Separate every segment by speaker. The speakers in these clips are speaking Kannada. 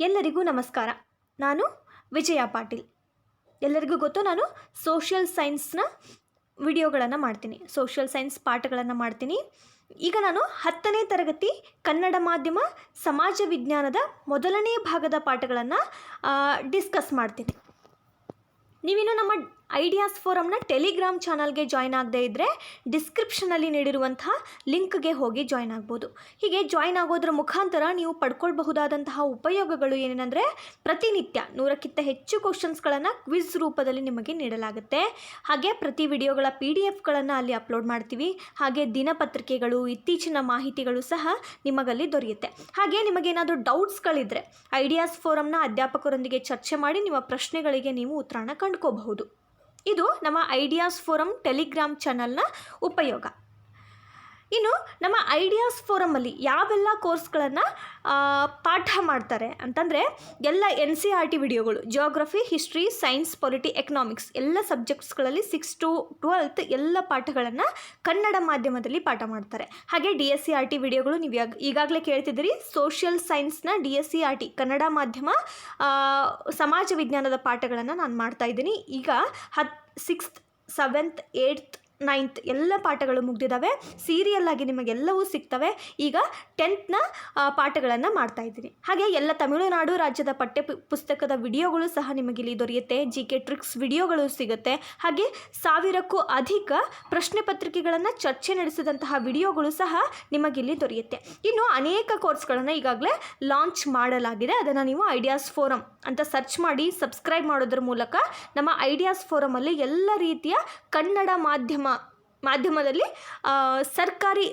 Speaker 1: ಎಲ್ಲರಿಗೂ ನಮಸ್ಕಾರ. ನಾನು ವಿಜಯ ಪಾಟೀಲ್. ಎಲ್ಲರಿಗೂ ಗೊತ್ತು, ನಾನು ಸೋಷಿಯಲ್ ಸೈನ್ಸ್ನ ವಿಡಿಯೋಗಳನ್ನು ಮಾಡ್ತೀನಿ, ಸೋಷಿಯಲ್ ಸೈನ್ಸ್ ಪಾಠಗಳನ್ನು ಮಾಡ್ತೀನಿ. ಈಗ ನಾನು 10ನೇ ತರಗತಿ ಕನ್ನಡ ಮಾಧ್ಯಮ ಸಮಾಜ ವಿಜ್ಞಾನದ ಮೊದಲನೇ ಭಾಗದ ಪಾಠಗಳನ್ನು ಡಿಸ್ಕಸ್ ಮಾಡ್ತೀನಿ. ನೀವಿನ್ನು ನಮ್ಮ ಐಡಿಯಾಸ್ ಫೋರಮ್ನ ಟೆಲಿಗ್ರಾಮ್ ಚಾನಲ್ಗೆ ಜಾಯ್ನ್ ಆಗದೇ ಇದ್ದರೆ ಡಿಸ್ಕ್ರಿಪ್ಷನಲ್ಲಿ ನೀಡಿರುವಂತಹ ಲಿಂಕ್ಗೆ ಹೋಗಿ ಜಾಯ್ನ್ ಆಗ್ಬೋದು. ಹೀಗೆ ಜಾಯ್ನ್ ಆಗೋದ್ರ ಮುಖಾಂತರ ನೀವು ಪಡ್ಕೊಳ್ಬಹುದಾದಂತಹ ಉಪಯೋಗಗಳು ಏನೇನೆಂದರೆ, ಪ್ರತಿನಿತ್ಯ 100ಕ್ಕಿಂತ ಹೆಚ್ಚು ಕ್ವಶನ್ಸ್ಗಳನ್ನು ಕ್ವಿಜ್ ರೂಪದಲ್ಲಿ ನಿಮಗೆ ನೀಡಲಾಗುತ್ತೆ. ಹಾಗೆ ಪ್ರತಿ ವಿಡಿಯೋಗಳ PDF ಅಲ್ಲಿ ಅಪ್ಲೋಡ್ ಮಾಡ್ತೀವಿ. ಹಾಗೆ ದಿನಪತ್ರಿಕೆಗಳು, ಇತ್ತೀಚಿನ ಮಾಹಿತಿಗಳು ಸಹ ನಿಮಗಲ್ಲಿ ದೊರೆಯುತ್ತೆ. ಹಾಗೆ ನಿಮಗೇನಾದರೂ ಡೌಟ್ಸ್ಗಳಿದ್ದರೆ ಐಡಿಯಾಸ್ ಫೋರಮ್ನ ಅಧ್ಯಾಪಕರೊಂದಿಗೆ ಚರ್ಚೆ ಮಾಡಿ ನಿಮ್ಮ ಪ್ರಶ್ನೆಗಳಿಗೆ ನೀವು ಉತ್ತರನ ಕಂಡುಕೋಬಹುದು. ಇದು ನಮ್ಮ ಐಡಿಯಾಸ್ ಫೋರಮ್ ಟೆಲಿಗ್ರಾಮ್ ಚಾನಲ್ನ ಉಪಯೋಗ. ಇನ್ನು ನಮ್ಮ ಐಡಿಯಾಸ್ ಫೋರಮಲ್ಲಿ ಯಾವೆಲ್ಲ ಕೋರ್ಸ್ಗಳನ್ನು ಪಾಠ ಮಾಡ್ತಾರೆ ಅಂತಂದರೆ, ಎಲ್ಲ NCERT ವಿಡಿಯೋಗಳು, geography, history, science, polity, economics ಎಲ್ಲ ಸಬ್ಜೆಕ್ಟ್ಸ್ಗಳಲ್ಲಿ 6 to 12 ಎಲ್ಲ ಪಾಠಗಳನ್ನು ಕನ್ನಡ ಮಾಧ್ಯಮದಲ್ಲಿ ಪಾಠ ಮಾಡ್ತಾರೆ. ಹಾಗೆ DSCERT ವಿಡಿಯೋಗಳು ನೀವು ಈಗಾಗಲೇ ಕೇಳ್ತಿದ್ದೀರಿ. ಸೋಷಿಯಲ್ ಸೈನ್ಸ್ನ DSCERT ಕನ್ನಡ ಮಾಧ್ಯಮ ಸಮಾಜ ವಿಜ್ಞಾನದ ಪಾಠಗಳನ್ನು ನಾನು ಮಾಡ್ತಾಯಿದ್ದೀನಿ. ಈಗ 6th, 7th, 8th, 9th ಎಲ್ಲ ಪಾಠಗಳು ಮುಗಿದಿದ್ದಾವೆ. ಸೀರಿಯಲ್ ಆಗಿ ನಿಮಗೆಲ್ಲವೂ ಸಿಗ್ತವೆ. ಈಗ 10th ಪಾಠಗಳನ್ನು ಮಾಡ್ತಾಯಿದ್ದೀನಿ. ಹಾಗೆ ಎಲ್ಲ ತಮಿಳುನಾಡು ರಾಜ್ಯದ ಪಠ್ಯ ಪುಸ್ತಕದ ವಿಡಿಯೋಗಳು ಸಹ ನಿಮಗಿಲ್ಲಿ ದೊರೆಯುತ್ತೆ. GK ಟ್ರಿಕ್ಸ್ ವಿಡಿಯೋಗಳು ಸಿಗುತ್ತೆ. ಹಾಗೆ 1000ಕ್ಕೂ ಅಧಿಕ ಪ್ರಶ್ನೆ ಪತ್ರಿಕೆಗಳನ್ನು ಚರ್ಚೆ ನಡೆಸಿದಂತಹ ವಿಡಿಯೋಗಳು ಸಹ ನಿಮಗಿಲ್ಲಿ ದೊರೆಯುತ್ತೆ. ಇನ್ನು ಅನೇಕ ಕೋರ್ಸ್ಗಳನ್ನು ಈಗಾಗಲೇ ಲಾಂಚ್ ಮಾಡಲಾಗಿದೆ. ಅದನ್ನು ನೀವು ಐಡಿಯಾಸ್ ಫೋರಮ್ ಅಂತ ಸರ್ಚ್ ಮಾಡಿ ಸಬ್ಸ್ಕ್ರೈಬ್ ಮಾಡೋದ್ರ ಮೂಲಕ ನಮ್ಮ ಐಡಿಯಾಸ್ ಫೋರಮಲ್ಲಿ ಎಲ್ಲ ರೀತಿಯ ಕನ್ನಡ ಮಾಧ್ಯಮದಲ್ಲಿ ಸರ್ಕಾರಿ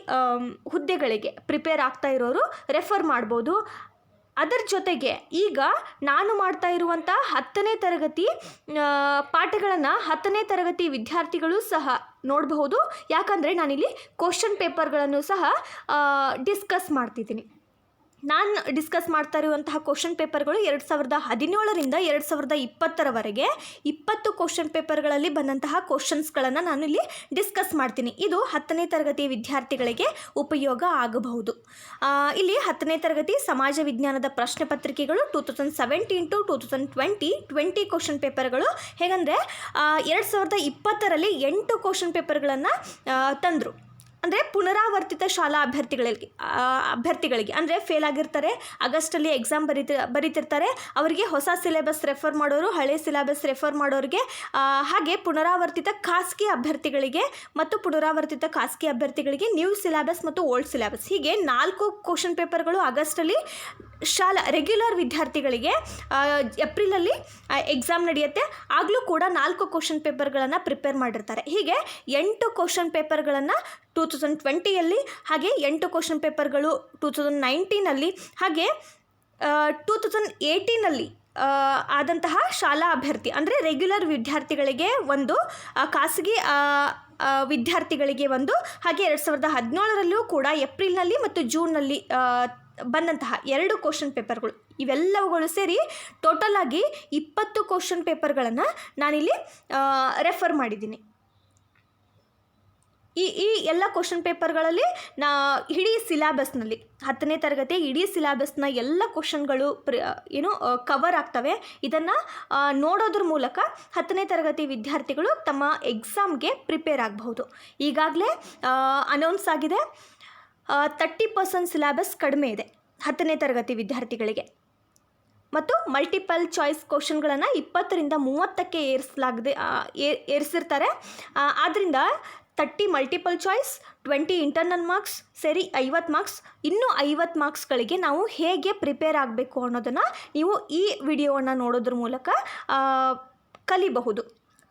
Speaker 1: ಹುದ್ದೆಗಳಿಗೆ ಪ್ರಿಪೇರ್ ಆಗ್ತಾ ಇರೋರು ರೆಫರ್ ಮಾಡ್ಬೋದು. ಅದರ ಜೊತೆಗೆ ಈಗ ನಾನು ಮಾಡ್ತಾ ಇರುವಂಥ 10ನೇ ತರಗತಿ ಪಾಠಗಳನ್ನು 10ನೇ ತರಗತಿ ವಿದ್ಯಾರ್ಥಿಗಳು ಸಹ ನೋಡಬಹುದು. ಯಾಕಂದರೆ ನಾನಿಲ್ಲಿ ಕ್ವಶನ್ ಪೇಪರ್ಗಳನ್ನು ಸಹ ಡಿಸ್ಕಸ್ ಮಾಡ್ತಿದ್ದೀನಿ. ನಾನು ಡಿಸ್ಕಸ್ ಮಾಡ್ತಾ ಇರುವಂತಹ ಕ್ವಶನ್ ಪೇಪರ್ಗಳು 2017ರಿಂದ 2020ರವರೆಗೆ 20 ಕ್ವಶನ್ ಪೇಪರ್ಗಳಲ್ಲಿ ಬಂದಂತಹ ಕ್ವಶನ್ಸ್ಗಳನ್ನು ನಾನು ಇಲ್ಲಿ ಡಿಸ್ಕಸ್ ಮಾಡ್ತೀನಿ. ಇದು 10ನೇ ತರಗತಿ ವಿದ್ಯಾರ್ಥಿಗಳಿಗೆ ಉಪಯೋಗ ಆಗಬಹುದು. ಇಲ್ಲಿ 10ನೇ ತರಗತಿ ಸಮಾಜ ವಿಜ್ಞಾನದ ಪ್ರಶ್ನೆ ಪತ್ರಿಕೆಗಳು 2017 to 2020 ಕ್ವಶನ್ ಪೇಪರ್ಗಳು. ಹೇಗೆಂದರೆ 2020ರಲ್ಲಿ 8 ಕ್ವಶನ್ ಪೇಪರ್ಗಳನ್ನು ತಂದರು. ಅಂದರೆ ಪುನರಾವರ್ತಿತ ಶಾಲಾ ಅಭ್ಯರ್ಥಿಗಳಿಗೆ ಅಂದರೆ ಫೇಲ್ ಆಗಿರ್ತಾರೆ, ಆಗಸ್ಟಲ್ಲಿ ಎಕ್ಸಾಮ್ ಬರೀತಿರ್ತಾರೆ, ಅವರಿಗೆ ಹೊಸ ಸಿಲೆಬಸ್ ರೆಫರ್ ಮಾಡೋರು, ಹಳೆ ಸಿಲೆಬಸ್ ರೆಫರ್ ಮಾಡೋರಿಗೆ, ಹಾಗೆ ಪುನರಾವರ್ತಿತ ಖಾಸಗಿ ಅಭ್ಯರ್ಥಿಗಳಿಗೆ ಮತ್ತು ಪುನರಾವರ್ತಿತ ಖಾಸಗಿ ಅಭ್ಯರ್ಥಿಗಳಿಗೆ ನ್ಯೂ ಸಿಲೆಬಸ್ ಮತ್ತು ಓಲ್ಡ್ ಸಿಲೆಬಸ್, ಹೀಗೆ 4 ಕ್ವಶನ್ ಪೇಪರ್ಗಳು ಆಗಸ್ಟಲ್ಲಿ ರೆಗ್ಯುಲರ್ ವಿದ್ಯಾರ್ಥಿಗಳಿಗೆ ಏಪ್ರಿಲಲ್ಲಿ ಎಕ್ಸಾಮ್ ನಡೆಯುತ್ತೆ. ಆಗಲೂ ಕೂಡ 4 ಕ್ವಶನ್ ಪೇಪರ್ಗಳನ್ನು ಪ್ರಿಪೇರ್ ಮಾಡಿರ್ತಾರೆ. ಹೀಗೆ 8 ಕ್ವಶನ್ ಪೇಪರ್ಗಳನ್ನು 2020ಯಲ್ಲಿ, ಹಾಗೆ 8 ಕ್ವಶನ್ ಪೇಪರ್ಗಳು 2019ನಲ್ಲಿ, ಹಾಗೆ 2018ನಲ್ಲಿ ಆದಂತಹ ಶಾಲಾ ಅಭ್ಯರ್ಥಿ ಅಂದರೆ ರೆಗ್ಯುಲರ್ ವಿದ್ಯಾರ್ಥಿಗಳಿಗೆ ಒಂದು, ಖಾಸಗಿ ವಿದ್ಯಾರ್ಥಿಗಳಿಗೆ ಒಂದು, ಹಾಗೆ 2017ರಲ್ಲೂ ಕೂಡ ಏಪ್ರಿಲ್ನಲ್ಲಿ ಮತ್ತು ಜೂನ್ನಲ್ಲಿ ಬಂದಂತಹ 2 ಕ್ವಶನ್ ಪೇಪರ್ಗಳು, ಇವೆಲ್ಲವುಗಳು ಸೇರಿ ಟೋಟಲ್ ಆಗಿ 20 ಕ್ವಶನ್ ಪೇಪರ್ಗಳನ್ನು ನಾನಿಲ್ಲಿ ರೆಫರ್ ಮಾಡಿದ್ದೀನಿ. ಈ ಎಲ್ಲ ಕ್ವಶನ್ ಪೇಪರ್ಗಳಲ್ಲಿ ಇಡೀ ಸಿಲೆಬಸ್ನಲ್ಲಿ 10ನೇ ತರಗತಿ ಇಡೀ ಸಿಲೆಬಸ್ನ ಎಲ್ಲ ಕ್ವಶನ್ಗಳು ಕವರ್ ಆಗ್ತವೆ. ಇದನ್ನು ನೋಡೋದ್ರ ಮೂಲಕ 10ನೇ ತರಗತಿ ವಿದ್ಯಾರ್ಥಿಗಳು ತಮ್ಮ ಎಕ್ಸಾಮ್ಗೆ ಪ್ರಿಪೇರ್ ಆಗಬಹುದು. ಈಗಾಗಲೇ ಅನೌನ್ಸ್ ಆಗಿದೆ, 30% ಸಿಲೆಬಸ್ ಕಡಿಮೆ ಇದೆ 10ನೇ ತರಗತಿ ವಿದ್ಯಾರ್ಥಿಗಳಿಗೆ, ಮತ್ತು ಮಲ್ಟಿಪಲ್ ಚಾಯ್ಸ್ ಕ್ವಶನ್ಗಳನ್ನು 20ರಿಂದ 30ಕ್ಕೆ ಏರಿಸಿರ್ತಾರೆ. ಆದ್ದರಿಂದ 30 ಮಲ್ಟಿಪಲ್ ಚಾಯ್ಸ್, 20 ಇಂಟರ್ನಲ್ ಮಾರ್ಕ್ಸ್ ಸೇರಿ 50 ಮಾರ್ಕ್ಸ್. ಇನ್ನೂ 50 ಮಾರ್ಕ್ಸ್ಗಳಿಗೆ ನಾವು ಹೇಗೆ ಪ್ರಿಪೇರ್ ಆಗಬೇಕು ಅನ್ನೋದನ್ನು ನೀವು ಈ ವಿಡಿಯೋವನ್ನು ನೋಡೋದ್ರ ಮೂಲಕ ಕಲಿಬಹುದು,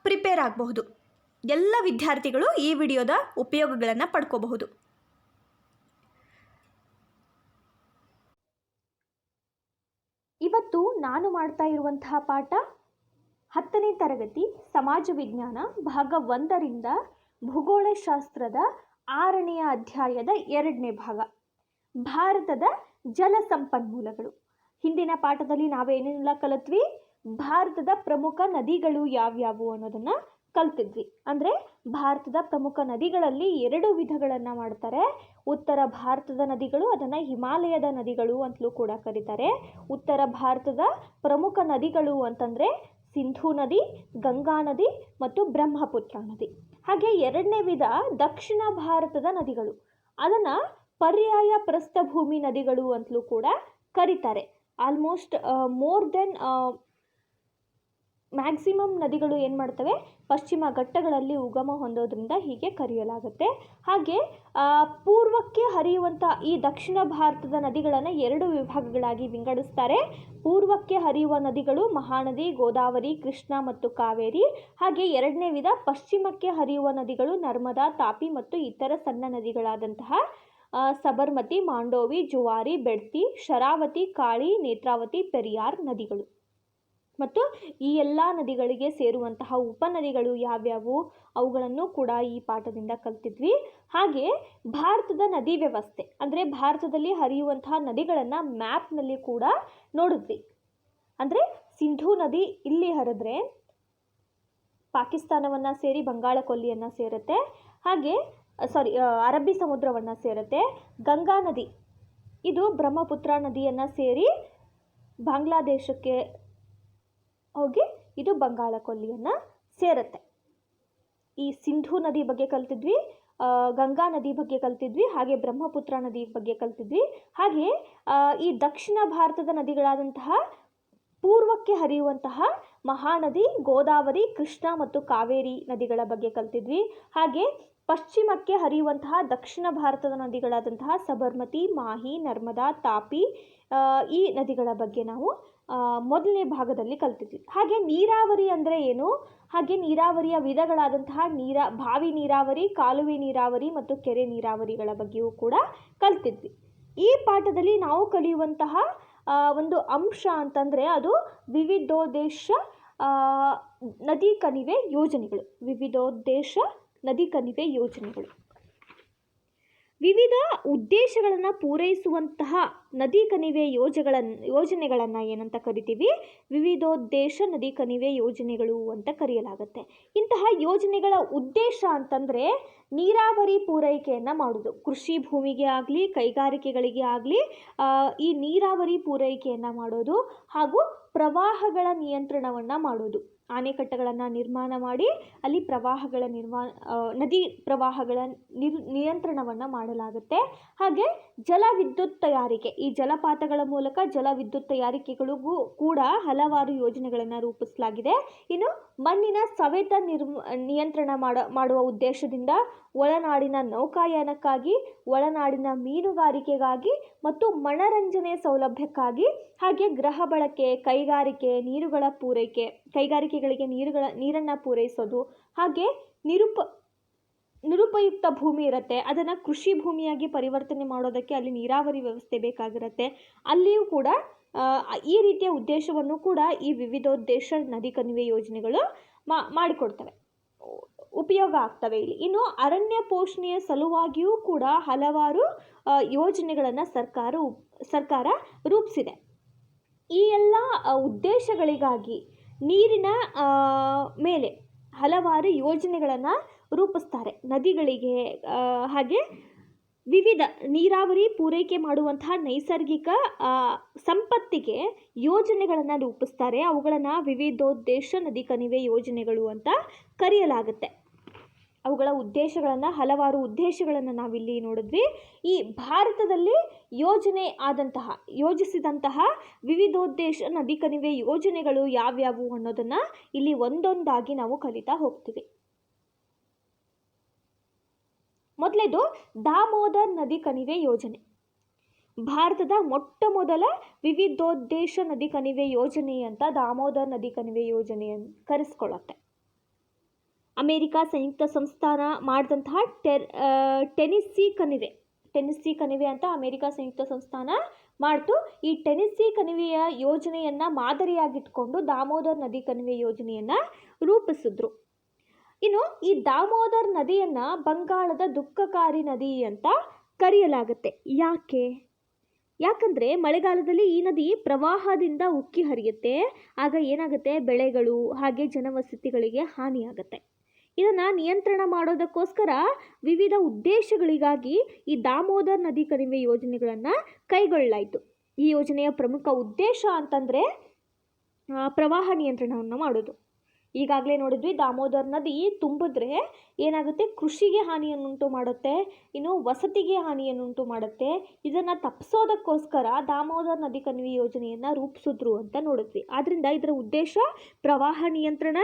Speaker 1: ಪ್ರಿಪೇರ್ ಆಗಬಹುದು. ಎಲ್ಲ ವಿದ್ಯಾರ್ಥಿಗಳು ಈ ವಿಡಿಯೋದ ಉಪಯೋಗಗಳನ್ನು ಪಡ್ಕೋಬಹುದು. ಇವತ್ತು ನಾನು ಮಾಡ್ತಾ ಇರುವಂತಹ ಪಾಠ 10ನೇ ತರಗತಿ ಸಮಾಜ ವಿಜ್ಞಾನ ಭಾಗ 1ರಿಂದ ಭೂಗೋಳಶಾಸ್ತ್ರದ 6ನೇ ಅಧ್ಯಾಯದ 2ನೇ ಭಾಗ, ಭಾರತದ ಜಲ ಸಂಪನ್ಮೂಲಗಳು. ಹಿಂದಿನ ಪಾಠದಲ್ಲಿ ನಾವೇನೆಲ್ಲ ಕಲಿತ್ವಿ, ಭಾರತದ ಪ್ರಮುಖ ನದಿಗಳು ಯಾವ್ಯಾವು ಅನ್ನೋದನ್ನು ಕಲ್ತಿದ್ವಿ. ಅಂದರೆ ಭಾರತದ ಪ್ರಮುಖ ನದಿಗಳಲ್ಲಿ 2 ವಿಧಗಳನ್ನು ಮಾಡ್ತಾರೆ. ಉತ್ತರ ಭಾರತದ ನದಿಗಳು, ಅದನ್ನು ಹಿಮಾಲಯದ ನದಿಗಳು ಅಂತಲೂ ಕೂಡ ಕರೀತಾರೆ. ಉತ್ತರ ಭಾರತದ ಪ್ರಮುಖ ನದಿಗಳು ಅಂತಂದರೆ ಸಿಂಧೂ ನದಿ, ಗಂಗಾ ನದಿ ಮತ್ತು ಬ್ರಹ್ಮಪುತ್ರ ನದಿ. ಹಾಗೆ ಎರಡನೇ ವಿಧ ದಕ್ಷಿಣ ಭಾರತದ ನದಿಗಳು, ಅದನ್ನು ಪರ್ಯಾಯ ಪ್ರಸ್ಥಭೂಮಿ ನದಿಗಳು ಅಂತಲೂ ಕೂಡ ಕರೀತಾರೆ. ಆಲ್ಮೋಸ್ಟ್ ಮೋರ್ ದೆನ್ ಮ್ಯಾಕ್ಸಿಮಮ್ ನದಿಗಳು ಏನು ಮಾಡ್ತವೆ, ಪಶ್ಚಿಮ ಘಟ್ಟಗಳಲ್ಲಿ ಉಗಮ ಹೊಂದೋದ್ರಿಂದ ಹೀಗೆ ಕರೆಯಲಾಗುತ್ತೆ. ಹಾಗೆ ಪೂರ್ವಕ್ಕೆ ಹರಿಯುವಂಥ ಈ ದಕ್ಷಿಣ ಭಾರತದ ನದಿಗಳನ್ನು 2 ವಿಭಾಗಗಳಾಗಿ ವಿಂಗಡಿಸ್ತಾರೆ. ಪೂರ್ವಕ್ಕೆ ಹರಿಯುವ ನದಿಗಳು ಮಹಾನದಿ, ಗೋದಾವರಿ, ಕೃಷ್ಣ ಮತ್ತು ಕಾವೇರಿ. ಹಾಗೆ ಎರಡನೇ ವಿಧ ಪಶ್ಚಿಮಕ್ಕೆ ಹರಿಯುವ ನದಿಗಳು ನರ್ಮದಾ, ತಾಪಿ ಮತ್ತು ಇತರ ಸಣ್ಣ ನದಿಗಳಾದಂತಹ ಸಬರ್ಮತಿ, ಮಾಂಡೋವಿ, ಜುವಾರಿ, ಬೆಡ್ತಿ, ಶರಾವತಿ, ಕಾಳಿ, ನೇತ್ರಾವತಿ, ಪೆರಿಯಾರ್ ನದಿಗಳು. ಮತ್ತು ಈ ಎಲ್ಲ ನದಿಗಳಿಗೆ ಸೇರುವಂತಹ ಉಪನದಿಗಳು ಯಾವ್ಯಾವು ಅವುಗಳನ್ನು ಕೂಡ ಈ ಪಾಠದಿಂದ ಕಲ್ತಿದ್ವಿ. ಹಾಗೆ ಭಾರತದ ನದಿ ವ್ಯವಸ್ಥೆ ಅಂದರೆ ಭಾರತದಲ್ಲಿ ಹರಿಯುವಂತಹ ನದಿಗಳನ್ನು ಮ್ಯಾಪ್ನಲ್ಲಿ ಕೂಡ ನೋಡಿದ್ವಿ. ಅಂದರೆ ಸಿಂಧೂ ನದಿ ಇಲ್ಲಿ ಹರಿದ್ರೆ ಪಾಕಿಸ್ತಾನವನ್ನು ಸೇರಿ ಬಂಗಾಳ ಕೊಲ್ಲಿಯನ್ನು ಸೇರುತ್ತೆ. ಹಾಗೆ ಅರಬ್ಬಿ ಸಮುದ್ರವನ್ನು ಸೇರುತ್ತೆ. ಗಂಗಾ ನದಿ ಇದು ಬ್ರಹ್ಮಪುತ್ರ ನದಿಯನ್ನು ಸೇರಿ ಬಾಂಗ್ಲಾದೇಶಕ್ಕೆ ಹೋಗಿ ಇದು ಬಂಗಾಳ ಕೊಲ್ಲಿಯನ್ನು ಸೇರುತ್ತೆ. ಈ ಸಿಂಧೂ ನದಿ ಬಗ್ಗೆ ಕಲ್ತಿದ್ವಿ, ಗಂಗಾ ನದಿ ಬಗ್ಗೆ ಕಲ್ತಿದ್ವಿ, ಹಾಗೆ ಬ್ರಹ್ಮಪುತ್ರ ನದಿ ಬಗ್ಗೆ ಕಲ್ತಿದ್ವಿ. ಹಾಗೆ ಈ ದಕ್ಷಿಣ ಭಾರತದ ನದಿಗಳಾದಂತಹ ಪೂರ್ವಕ್ಕೆ ಹರಿಯುವಂತಹ ಮಹಾನದಿ, ಗೋದಾವರಿ, ಕೃಷ್ಣ ಮತ್ತು ಕಾವೇರಿ ನದಿಗಳ ಬಗ್ಗೆ ಕಲ್ತಿದ್ವಿ. ಹಾಗೆ ಪಶ್ಚಿಮಕ್ಕೆ ಹರಿಯುವಂತಹ ದಕ್ಷಿಣ ಭಾರತದ ನದಿಗಳಾದಂತಹ ಸಬರ್ಮತಿ, ಮಾಹಿ, ನರ್ಮದಾ, ತಾಪಿ ಈ ನದಿಗಳ ಬಗ್ಗೆ ನಾವು ಮೊದಲನೇ ಭಾಗದಲ್ಲಿ ಕಲ್ತಿದ್ವಿ. ಹಾಗೆ ನೀರಾವರಿ ಅಂದರೆ ಏನು, ಹಾಗೆ ನೀರಾವರಿಯ ವಿಧಗಳಾದಂತಹ ಬಾವಿ ನೀರಾವರಿ, ಕಾಲುವೆ ನೀರಾವರಿ ಮತ್ತು ಕೆರೆ ನೀರಾವರಿಗಳ ಬಗ್ಗೆಯೂ ಕೂಡ ಕಲ್ತಿದ್ವಿ. ಈ ಪಾಠದಲ್ಲಿ ನಾವು ಕಲಿಯುವಂತಹ ಒಂದು ಅಂಶ ಅಂತಂದರೆ ಅದು ವಿವಿಧೋದ್ದೇಶ ನದಿ ಕಣಿವೆ ಯೋಜನೆಗಳು. ವಿವಿಧೋದ್ದೇಶ ನದಿ ಕಣಿವೆ ಯೋಜನೆಗಳು ವಿವಿಧ ಉದ್ದೇಶಗಳನ್ನು ಪೂರೈಸುವಂತಹ ನದಿ ಕಣಿವೆ ಯೋಜನೆಗಳನ್ನು ಏನಂತ ಕರಿತೀವಿ, ವಿವಿಧೋದ್ದೇಶ ನದಿ ಕಣಿವೆ ಯೋಜನೆಗಳು ಅಂತ ಕರೆಯಲಾಗುತ್ತೆ. ಇಂತಹ ಯೋಜನೆಗಳ ಉದ್ದೇಶ ಅಂತಂದರೆ ನೀರಾವರಿ ಪೂರೈಕೆಯನ್ನು ಮಾಡೋದು. ಕೃಷಿ ಭೂಮಿಗೆ ಆಗಲಿ ಕೈಗಾರಿಕೆಗಳಿಗೆ ಆಗಲಿ ಈ ನೀರಾವರಿ ಪೂರೈಕೆಯನ್ನು ಮಾಡೋದು, ಹಾಗೂ ಪ್ರವಾಹಗಳ ನಿಯಂತ್ರಣವನ್ನು ಮಾಡೋದು. ಆಣೆಕಟ್ಟೆಗಳನ್ನು ನಿರ್ಮಾಣ ಮಾಡಿ ಅಲ್ಲಿ ನದಿ ಪ್ರವಾಹಗಳ ನಿಯಂತ್ರಣವನ್ನು ಮಾಡಲಾಗುತ್ತೆ. ಹಾಗೆ ಜಲವಿದ್ಯುತ್ ತಯಾರಿಕೆ, ಈ ಜಲಪಾತಗಳ ಮೂಲಕ ಜಲವಿದ್ಯುತ್ ತಯಾರಿಕೆಗಳಿಗೂ ಕೂಡ ಹಲವಾರು ಯೋಜನೆಗಳನ್ನು ರೂಪಿಸಲಾಗಿದೆ. ಇನ್ನು ಮಣ್ಣಿನ ಸವೆತ ನಿಯಂತ್ರಣ ಮಾಡುವ ಉದ್ದೇಶದಿಂದ ಒಳನಾಡಿನ ನೌಕಾಯಾನಕ್ಕಾಗಿ, ಒಳನಾಡಿನ ಮೀನುಗಾರಿಕೆಗಾಗಿ ಮತ್ತು ಮನರಂಜನೆ ಸೌಲಭ್ಯಕ್ಕಾಗಿ, ಹಾಗೆ ಗೃಹ ಬಳಕೆ, ಕೈಗಾರಿಕೆ, ನೀರುಗಳ ಪೂರೈಕೆ, ಕೈಗಾರಿಕೆಗಳಿಗೆ ನೀರನ್ನು ಪೂರೈಸೋದು, ಹಾಗೆ ನಿರುಪಯುಕ್ತ ಭೂಮಿ ಇರುತ್ತೆ ಅದನ್ನು ಕೃಷಿ ಭೂಮಿಯಾಗಿ ಪರಿವರ್ತನೆ ಮಾಡೋದಕ್ಕೆ ಅಲ್ಲಿ ನೀರಾವರಿ ವ್ಯವಸ್ಥೆ ಬೇಕಾಗಿರುತ್ತೆ. ಅಲ್ಲಿಯೂ ಕೂಡ ಈ ರೀತಿಯ ಉದ್ದೇಶವನ್ನು ಕೂಡ ಈ ವಿವಿಧೋದ್ದೇಶ ನದಿ ಕಣಿವೆ ಯೋಜನೆಗಳು ಮಾಡಿಕೊಡ್ತವೆ, ಉಪಯೋಗ ಆಗ್ತವೆ ಇಲ್ಲಿ. ಇನ್ನು ಅರಣ್ಯ ಪೋಷಣೆಯ ಸಲುವಾಗಿಯೂ ಕೂಡ ಹಲವಾರು ಯೋಜನೆಗಳನ್ನು ಸರ್ಕಾರ ರೂಪಿಸಿದೆ. ಈ ಎಲ್ಲ ಉದ್ದೇಶಗಳಿಗಾಗಿ ನೀರಿನ ಮೇಲೆ ಹಲವಾರು ಯೋಜನೆಗಳನ್ನು ರೂಪಿಸ್ತಾರೆ. ನದಿಗಳಿಗೆ ಹಾಗೆ ವಿವಿಧ ನೀರಾವರಿ ಪೂರೈಕೆ ಮಾಡುವಂತಹ ನೈಸರ್ಗಿಕ ಸಂಪತ್ತಿಗೆ ಯೋಜನೆಗಳನ್ನು ರೂಪಿಸ್ತಾರೆ. ಅವುಗಳನ್ನು ವಿವಿಧೋದ್ದೇಶ ನದಿ ಕಣಿವೆ ಯೋಜನೆಗಳು ಅಂತ ಕರೆಯಲಾಗುತ್ತೆ. ಅವುಗಳ ಉದ್ದೇಶಗಳನ್ನು, ಹಲವಾರು ಉದ್ದೇಶಗಳನ್ನು ನಾವಿಲ್ಲಿ ನೋಡಿದ್ವಿ. ಈ ಭಾರತದಲ್ಲಿ ಯೋಜಿಸಿದಂತಹ ವಿವಿಧೋದ್ದೇಶ ನದಿ ಕಣಿವೆ ಯೋಜನೆಗಳು ಯಾವ್ಯಾವು ಅನ್ನೋದನ್ನು ಇಲ್ಲಿ ಒಂದೊಂದಾಗಿ ನಾವು ಕಲಿತಾ ಹೋಗ್ತೀವಿ. ಮೊದಲೇದು ದಾಮೋದರ್ ನದಿ ಕಣಿವೆ ಯೋಜನೆ. ಭಾರತದ ಮೊಟ್ಟ ಮೊದಲ ವಿವಿಧೋದ್ದೇಶ ನದಿ ಕಣಿವೆ ಯೋಜನೆ ಅಂತ ದಾಮೋದರ್ ನದಿ ಕಣಿವೆ ಯೋಜನೆಯನ್ನು ಕರೆಸ್ಕೊಳ್ಳುತ್ತೆ. ಅಮೇರಿಕಾ ಸಂಯುಕ್ತ ಸಂಸ್ಥಾನ ಮಾಡಿದಂತಹ ಟೆನಿಸ್ಸಿ ಕಣಿವೆ ಅಂತ ಅಮೇರಿಕಾ ಸಂಯುಕ್ತ ಸಂಸ್ಥಾನ ಮಾಡ್ತು. ಈ ಟೆನಿಸ್ಸಿ ಕಣಿವೆಯ ಯೋಜನೆಯನ್ನು ಮಾದರಿಯಾಗಿಟ್ಕೊಂಡು ದಾಮೋದರ್ ನದಿ ಕಣಿವೆ ಯೋಜನೆಯನ್ನು ರೂಪಿಸಿದ್ರು. ಇನ್ನು ಈ ದಾಮೋದರ್ ನದಿಯನ್ನು ಬಂಗಾಳದ ದುಃಖಕಾರಿ ನದಿ ಅಂತ ಕರೆಯಲಾಗುತ್ತೆ. ಯಾಕಂದರೆ ಮಳೆಗಾಲದಲ್ಲಿ ಈ ನದಿ ಪ್ರವಾಹದಿಂದ ಉಕ್ಕಿ ಹರಿಯುತ್ತೆ. ಆಗ ಏನಾಗುತ್ತೆ, ಬೆಳೆಗಳು ಹಾಗೆ ಜನವಸತಿಗಳಿಗೆ ಹಾನಿಯಾಗುತ್ತೆ. ಇದನ್ನು ನಿಯಂತ್ರಣ ಮಾಡೋದಕ್ಕೋಸ್ಕರ ವಿವಿಧ ಉದ್ದೇಶಗಳಿಗಾಗಿ ಈ ದಾಮೋದರ್ ನದಿ ಕಣಿವೆ ಯೋಜನೆಗಳನ್ನು ಕೈಗೊಳ್ಳಲಾಯಿತು. ಈ ಯೋಜನೆಯ ಪ್ರಮುಖ ಉದ್ದೇಶ ಅಂತಂದರೆ ಪ್ರವಾಹ ನಿಯಂತ್ರಣವನ್ನು ಮಾಡೋದು. ಈಗಾಗಲೇ ನೋಡಿದ್ವಿ, ದಾಮೋದರ್ ನದಿ ತುಂಬಿದ್ರೆ ಏನಾಗುತ್ತೆ, ಕೃಷಿಗೆ ಹಾನಿಯನ್ನುಂಟು ಮಾಡುತ್ತೆ, ಇನ್ನು ವಸತಿಗೆ ಹಾನಿಯನ್ನುಂಟು ಮಾಡುತ್ತೆ. ಇದನ್ನು ತಪ್ಪಿಸೋದಕ್ಕೋಸ್ಕರ ದಾಮೋದರ್ ನದಿ ಕಣಿವೆ ಯೋಜನೆಯನ್ನು ರೂಪಿಸಿದ್ರು ಅಂತ ನೋಡಿದ್ವಿ. ಆದ್ದರಿಂದ ಇದರ ಉದ್ದೇಶ ಪ್ರವಾಹ ನಿಯಂತ್ರಣ,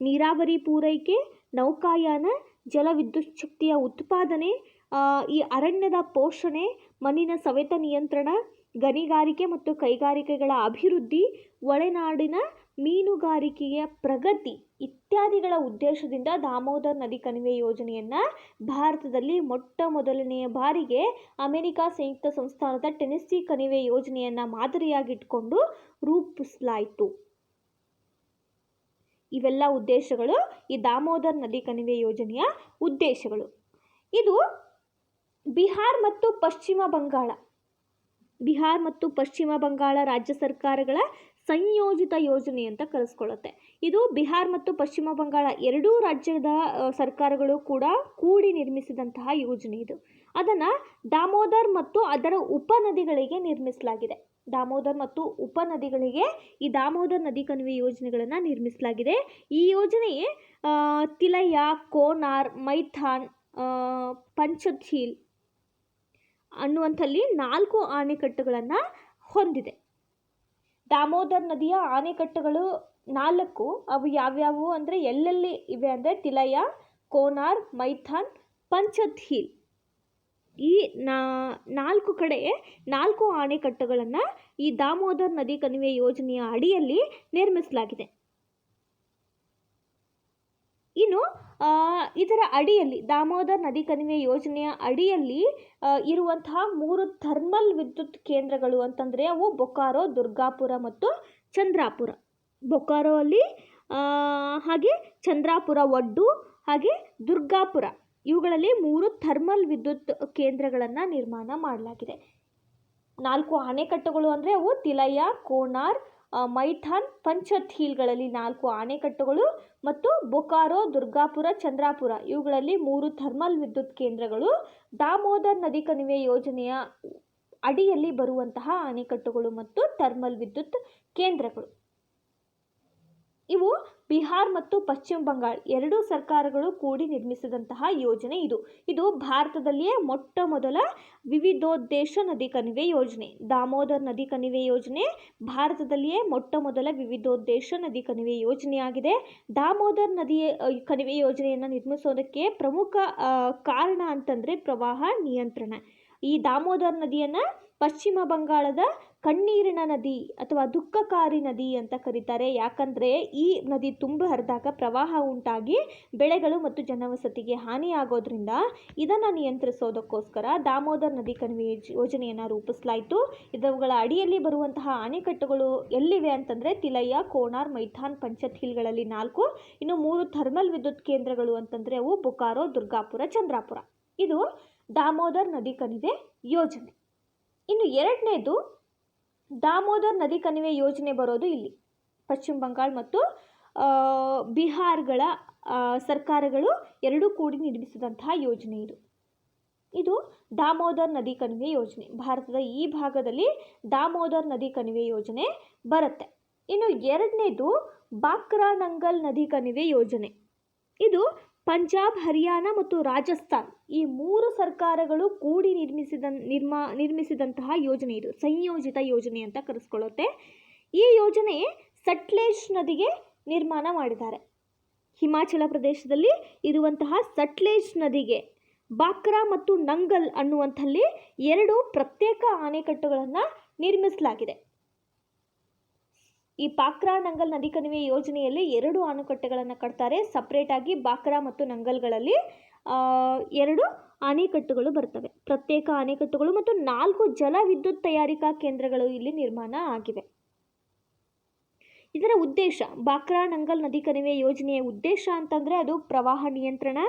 Speaker 1: ನೀರಾವರಿ ಪೂರೈಕೆ, ನೌಕಾಯಾನ, ಜಲವಿದ್ಯುತ್ ಶಕ್ತಿಯ ಉತ್ಪಾದನೆ, ಈ ಅರಣ್ಯದ ಪೋಷಣೆ, ಮಣ್ಣಿನ ಸವೆತ ನಿಯಂತ್ರಣ, ಗಣಿಗಾರಿಕೆ ಮತ್ತು ಕೈಗಾರಿಕೆಗಳ ಅಭಿವೃದ್ಧಿ, ಒಳನಾಡಿನ ಮೀನುಗಾರಿಕೆಯ ಪ್ರಗತಿ ಇತ್ಯಾದಿಗಳ ಉದ್ದೇಶದಿಂದ ದಾಮೋದರ್ ನದಿ ಕಣಿವೆ ಯೋಜನೆಯನ್ನು ಭಾರತದಲ್ಲಿ ಮೊಟ್ಟ ಮೊದಲನೆಯ ಬಾರಿಗೆ ಅಮೆರಿಕ ಸಂಯುಕ್ತ ಸಂಸ್ಥಾನದ ಟೆನೆಸಿ ಕಣಿವೆ ಯೋಜನೆಯನ್ನು ಮಾದರಿಯಾಗಿಟ್ಕೊಂಡು ರೂಪಿಸಲಾಯಿತು. ಇವೆಲ್ಲ ಉದ್ದೇಶಗಳು ಈ ದಾಮೋದರ್ ನದಿ ಕಣಿವೆ ಯೋಜನೆಯ ಉದ್ದೇಶಗಳು. ಇದು ಬಿಹಾರ್ ಮತ್ತು ಪಶ್ಚಿಮ ಬಂಗಾಳ ರಾಜ್ಯ ಸರ್ಕಾರಗಳ ಸಂಯೋಜಿತ ಯೋಜನೆ ಅಂತ ಕರೆಸ್ಕೊಳ್ಳುತ್ತೆ. ಇದು ಬಿಹಾರ್ ಮತ್ತು ಪಶ್ಚಿಮ ಬಂಗಾಳ ಎರಡೂ ರಾಜ್ಯದ ಸರ್ಕಾರಗಳು ಕೂಡ ಕೂಡಿ ನಿರ್ಮಿಸಿದಂತಹ ಯೋಜನೆ ಇದು. ಅದನ್ನು ದಾಮೋದರ್ ಮತ್ತು ಅದರ ಉಪನದಿಗಳಿಗೆ ನಿರ್ಮಿಸಲಾಗಿದೆ. ದಾಮೋದರ್ ಮತ್ತು ಉಪನದಿಗಳಿಗೆ ಈ ದಾಮೋದರ್ ನದಿ ಕಣಿವೆ ಯೋಜನೆಗಳನ್ನು ನಿರ್ಮಿಸಲಾಗಿದೆ. ಈ ಯೋಜನೆಯೇ ತಿಲೈಯ, ಕೋನಾರ್, ಮೈಥಾನ್, ಪಂಚತೀಲ್ ಅನ್ನುವಂಥಲ್ಲಿ 4 ಆಣೆಕಟ್ಟುಗಳನ್ನು ಹೊಂದಿದೆ. ದಾಮೋದರ್ ನದಿಯ ಆಣೆಕಟ್ಟುಗಳು 4. ಅವು ಯಾವ್ಯಾವು ಅಂದರೆ ಎಲ್ಲೆಲ್ಲಿ ಇವೆ ಅಂದರೆ ತಿಲೈಯ, ಕೋನಾರ್, ಮೈಥಾನ್, ಪಂಚತೀಲ್. ಈ 4 ಕಡೆ 4 ಆಣೆಕಟ್ಟುಗಳನ್ನು ಈ ದಾಮೋದರ್ ನದಿ ಕಣಿವೆ ಯೋಜನೆಯ ಅಡಿಯಲ್ಲಿ ನಿರ್ಮಿಸಲಾಗಿದೆ. ಇನ್ನು ಇದರ ಅಡಿಯಲ್ಲಿ ದಾಮೋದರ್ ನದಿ ಕಣಿವೆ ಯೋಜನೆಯ ಅಡಿಯಲ್ಲಿ ಇರುವಂತಹ 3 ಥರ್ಮಲ್ ವಿದ್ಯುತ್ ಕೇಂದ್ರಗಳು ಅಂತಂದರೆ ಅವು ಬೊಕಾರೋ, ದುರ್ಗಾಪುರ ಮತ್ತು ಚಂದ್ರಾಪುರ. ಬೊಕಾರೋ ಅಲ್ಲಿ ಹಾಗೆ ಚಂದ್ರಾಪುರ ಒಡ್ಡು ಹಾಗೆ ದುರ್ಗಾಪುರ, ಇವುಗಳಲ್ಲಿ 3 ಥರ್ಮಲ್ ವಿದ್ಯುತ್ ಕೇಂದ್ರಗಳನ್ನು ನಿರ್ಮಾಣ ಮಾಡಲಾಗಿದೆ. 4 ಆಣೆಕಟ್ಟುಗಳು ಅಂದರೆ ಅವು ತಿಲೈಯ, ಕೋನಾರ್, ಮೈಥಾನ್, ಪಂಚತೀಲ್ಗಳಲ್ಲಿ 4 ಆಣೆಕಟ್ಟುಗಳು ಮತ್ತು ಬೊಕಾರೋ, ದುರ್ಗಾಪುರ, ಚಂದ್ರಾಪುರ ಇವುಗಳಲ್ಲಿ 3 ಥರ್ಮಲ್ ವಿದ್ಯುತ್ ಕೇಂದ್ರಗಳು ದಾಮೋದರ್ ನದಿ ಕಣಿವೆ ಯೋಜನೆಯ ಅಡಿಯಲ್ಲಿ ಬರುವಂತಹ ಆಣೆಕಟ್ಟುಗಳು ಮತ್ತು ಥರ್ಮಲ್ ವಿದ್ಯುತ್ ಕೇಂದ್ರಗಳು. ಇವು ಬಿಹಾರ್ ಮತ್ತು ಪಶ್ಚಿಮ ಬಂಗಾಳ ಎರಡೂ ಸರ್ಕಾರಗಳು ಕೂಡಿ ನಿರ್ಮಿಸಿದಂತಹ ಯೋಜನೆ ಇದು. ಇದು ಭಾರತದಲ್ಲಿಯೇ ಮೊಟ್ಟ ಮೊದಲ ವಿವಿಧೋದ್ದೇಶ ನದಿ ಕಣಿವೆ ಯೋಜನೆ. ದಾಮೋದರ್ ನದಿ ಕಣಿವೆ ಯೋಜನೆ ಭಾರತದಲ್ಲಿಯೇ ಮೊಟ್ಟ ಮೊದಲ ವಿವಿಧೋದ್ದೇಶ ನದಿ ಕಣಿವೆ ಯೋಜನೆಯಾಗಿದೆ. ದಾಮೋದರ್ ನದಿ ಕಣಿವೆ ಯೋಜನೆಯನ್ನು ನಿರ್ಮಿಸೋದಕ್ಕೆ ಪ್ರಮುಖ ಕಾರಣ ಅಂತಂದರೆ ಪ್ರವಾಹ ನಿಯಂತ್ರಣ. ಈ ದಾಮೋದರ್ ನದಿಯನ್ನು ಪಶ್ಚಿಮ ಬಂಗಾಳದ ಕಣ್ಣೀರಿನ ನದಿ ಅಥವಾ ದುಃಖಕಾರಿ ನದಿ ಅಂತ ಕರೀತಾರೆ. ಯಾಕಂದರೆ ಈ ನದಿ ತುಂಬಿ ಹರಿದಾಗ ಪ್ರವಾಹ ಉಂಟಾಗಿ ಬೆಳೆಗಳು ಮತ್ತು ಜನವಸತಿಗೆ ಹಾನಿಯಾಗೋದ್ರಿಂದ ಇದನ್ನು ನಿಯಂತ್ರಿಸೋದಕ್ಕೋಸ್ಕರ ದಾಮೋದರ್ ನದಿ ಕಣಿವೆ ಯೋಜನೆಯನ್ನು ರೂಪಿಸಲಾಯಿತು. ಇವುಗಳ ಅಡಿಯಲ್ಲಿ ಬರುವಂತಹ ಅಣೆಕಟ್ಟುಗಳು ಎಲ್ಲಿವೆ ಅಂತಂದರೆ ತಿಲೈಯ, ಕೋನಾರ್, ಮೈಥಾನ್, ಪಂಚತೀಲ್ಗಳಲ್ಲಿ 4. ಇನ್ನು 3 ಥರ್ಮಲ್ ವಿದ್ಯುತ್ ಕೇಂದ್ರಗಳು ಅಂತಂದರೆ ಅವು ಬೊಕಾರೋ, ದುರ್ಗಾಪುರ, ಚಂದ್ರಾಪುರ. ಇದು ದಾಮೋದರ್ ನದಿ ಕಣಿವೆ ಯೋಜನೆ. ಇನ್ನು ಎರಡನೇದು ದಾಮೋದರ್ ನದಿ ಕಣಿವೆ ಯೋಜನೆ ಬರೋದು ಇಲ್ಲಿ ಪಶ್ಚಿಮ ಬಂಗಾಳ ಮತ್ತು ಬಿಹಾರ್ಗಳ ಸರ್ಕಾರಗಳು ಎರಡೂ ಕೂಡಿ ನಿರ್ಮಿಸಿದಂತಹ ಯೋಜನೆ ಇದು. ಇದು ದಾಮೋದರ್ ನದಿ ಕಣಿವೆ ಯೋಜನೆ. ಭಾರತದ ಈ ಭಾಗದಲ್ಲಿ ದಾಮೋದರ್ ನದಿ ಕಣಿವೆ ಯೋಜನೆ ಬರುತ್ತೆ. ಇನ್ನು ಎರಡನೇದು ಬಾಕ್ರಾನಂಗಲ್ ನದಿ ಕಣಿವೆ ಯೋಜನೆ. ಇದು ಪಂಜಾಬ್, ಹರಿಯಾಣ ಮತ್ತು ರಾಜಸ್ಥಾನ್ ಈ 3 ಸರ್ಕಾರಗಳು ಕೂಡಿ ನಿರ್ಮಿಸಿದಂತಹ ಯೋಜನೆ ಇದು. ಸಂಯೋಜಿತ ಯೋಜನೆ ಅಂತ ಕರೆಸ್ಕೊಳ್ಳುತ್ತೆ. ಈ ಯೋಜನೆ ಸಟ್ಲೇಜ್ ನದಿಗೆ ನಿರ್ಮಾಣ ಮಾಡಿದ್ದಾರೆ. ಹಿಮಾಚಲ ಪ್ರದೇಶದಲ್ಲಿ ಇರುವಂತಹ ಸಟ್ಲೇಜ್ ನದಿಗೆ ಬಾಕ್ರಾ ಮತ್ತು ನಂಗಲ್ ಅನ್ನುವಂಥಲ್ಲಿ 2 ಪ್ರತ್ಯೇಕ ಆಣೆಕಟ್ಟುಗಳನ್ನು ನಿರ್ಮಿಸಲಾಗಿದೆ. ಈ ಬಾಕ್ರಾ ನಂಗಲ್ ನದಿ ಕಣಿವೆ ಯೋಜನೆಯಲ್ಲಿ 2 ಆಣೆಕಟ್ಟುಗಳನ್ನು ಕಟ್ತಾರೆ. ಸಪ್ರೇಟಾಗಿ ಬಾಕ್ರಾ ಮತ್ತು ನಂಗಲ್ಗಳಲ್ಲಿ 2 ಆಣೆಕಟ್ಟುಗಳು ಬರ್ತವೆ, ಪ್ರತ್ಯೇಕ ಆಣೆಕಟ್ಟುಗಳು ಮತ್ತು 4 ಜಲ ವಿದ್ಯುತ್ ತಯಾರಿಕಾ ಕೇಂದ್ರಗಳು ಇಲ್ಲಿ ನಿರ್ಮಾಣ ಆಗಿವೆ. ಇದರ ಉದ್ದೇಶ, ಬಾಕ್ರಾ ನಂಗಲ್ ನದಿ ಕಣಿವೆ ಯೋಜನೆಯ ಉದ್ದೇಶ ಅಂತಂದರೆ ಅದು ಪ್ರವಾಹ ನಿಯಂತ್ರಣ,